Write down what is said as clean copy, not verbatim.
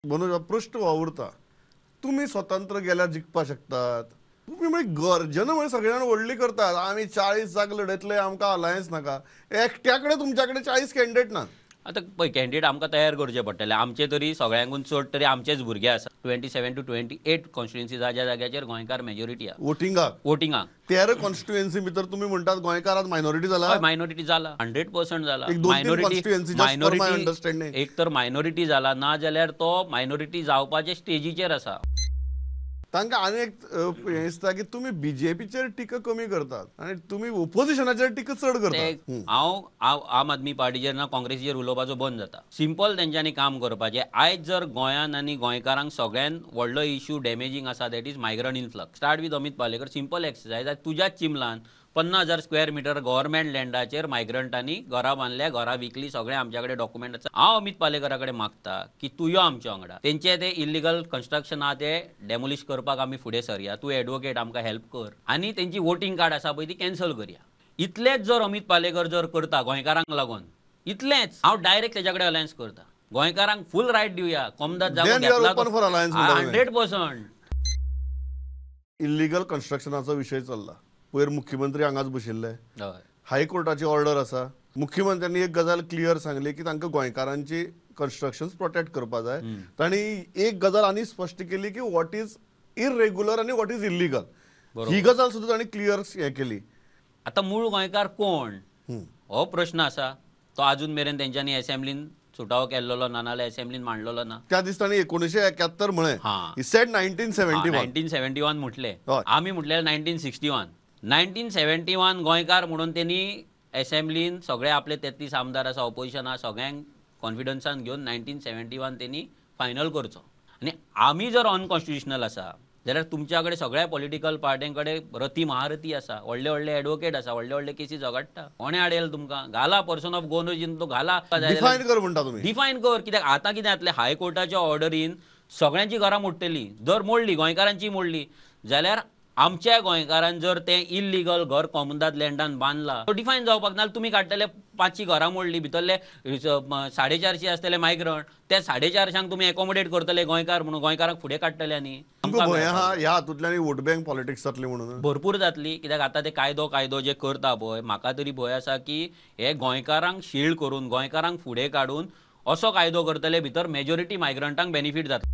मनोज पृष्ठ वावुरता तुम्ही स्वतंत्र गेल्यार जिखपा शकतात. तुम्ही म्हणजे गरजेन म्हणजे सगळ्यांना व्हडली करतात. आम्ही 40 जाग लढयतले, आमकां अलायन्स नाका. एकट्याकडे तुमच्याकडे 40 कॅन्डिडेट ना. आतां पळय कॅन्डिडेट आमकां तयार करचे पडटले. आमचे तरी सगळ्यांकून चड तरी आमचेच भुरगे आसा. 27 to 28 कॉन्स्टिट्युएन्सी ज्या जाग्याचेर गोंयकार मेजॉरिटी आहा वोटिंगाक 13 कॉन्स्टिट्युएन्सी भितर तुम्ही म्हणटात गोंयकारात मायनॉरिटी जाला. हय मायनॉरिटी जाला 100% जाला. एक 2-3 constituency, just for my understanding. एक तर मायनॉरिटी जाला ना जाल्यार तो मायनॉरिटी जावपाचे स्टेजीचेर आसा. तांकां आनी एक हें दिसता की तुमी बीजेपीचेर टिका कमी करतात आनी तुमी ओपोजिशनाचेर टिका चड करतात. हांव आम आदमी पार्टीचेर ना काँग्रेसीचेर उलोवपाचो बंद जाता. सिंपल तेंच्यांनी काम करपाचें. आयज जर गोंयान आनी गोंयकारांक सगळ्यान व्हडलो इश्यू डॅमेजींग आसा that is migrant influx. Start with Amit Palekar. Simple exercise. तुज्याच चिमलान 50,000 स्क्वेअर मिटर गव्हर्मेंट लँडाचेर मायग्रंटांनी घरां बांदल्या, घरां विकली, सगळे आमच्या कडेन डॉक्युमेंट आसा. हांव अमित पालेकरा कडेन मागता की तूं यो आमच्या वांगडा. तेंचे ते इलिगल कन्स्ट्रक्शन आहा ते डेमोलिश करपाक आमी फुडें सरया. तूं एडवोकेट आमकां हेल्प कर आनी तेंची वोटींग कार्ड आसा पळय ती कॅन्सल करया. इतलेंच जर अमित पालेकर जर करता गोंयकारांक लागून, इतलेंच हांव डायरेक्ट तेच्या कडेन अलायन्स करता. गोंयकारांक फूल रायट दिवया. कोमदाद जागो घेतला 100%. इल्लिगल कन्स्ट्रक्शनाचो विशय चल्ला. पयर मुख्यमंत्री हांगाच बशिल्ले. हायकोर्टाची ऑर्डर आसा. मुख्यमंत्र्यांनी एक गजाल क्लियर सांगली की तांकां गोंयकारांची कन्स्ट्रक्शन्स प्रोटेक्ट करपा जाय. तांणी एक गजाल आनी स्पश्ट केली की वॉट इज इरेग्युलर आनी वॉट इज इल्लिगल. ही गजाल सुद्दां तांणी क्लियर हें केली. आतां मूळ गोंयकार कोण हो प्रश्न आसा. तो अजून मेरेन तेंच्यांनी असेंब्लीन सुटावो केल्लो ना, नाल्यार असेंब्लीन मांडलेलो ना. त्या दिसतांनी 1971 म्हळें. ही सेड 1971 म्हटले. आमी म्हटलें 1961. 1971 गोंयकार म्हणून त्यांनी असेंब्लीन सगळे आपले 33 आमदार आसा ऑपोजिशना सगळ्यांक कॉन्फिडन्सान घेवन 1971 त्यांनी फायनल करचो. आनी आमी जर अनकॉन्स्टिट्युशनल आसा जाल्यार तुमच्या कडेन सगळ्या पॉलिटिकल पार्ट्यां कडेन रती महारथी आसा, व्हडले व्हडले एडवोकेट आसा, व्हडले व्हडले केसी झगडटा. कोणे आडेल तुमकां? घाला पर्सन ऑफ गोन ओरिजीन तो घाला. डिफायन कर म्हणटा तुमी. डिफायन कर. कित्याक आतां कितें जातलें हायकोर्टाच्या ऑर्डरीन सगळ्यांची घरां मोडटलीं. जर मोडली गोंयकारांची मोडली जाल्यार आमच्या गोंयकारान जर ते इल्लिगल घर कोमदाद लँडान बांदला तो डिफायन जावपाक ना. तुमी काडटले 500 घरां मोडली भितरले 450 आसतले मायग्रंट त्या 450 तुमी एकोमोडेट करतले गोंयकार म्हणून गोंयकारांक फुडें काडटले न्ही. ह्या हातूंतल्यान वोट बँक पॉलिटिक्स जातली म्हणून भरपूर जातली. कित्याक आतां ते कायदो जे करता पळय म्हाका तरी भंय आसा की हे गोंयकारांक शील्ड करून गोंयकारांक फुडें काडून असो कायदो करतले भितर मेजॉरिटी मायग्रंटांक बेनिफीट जातले.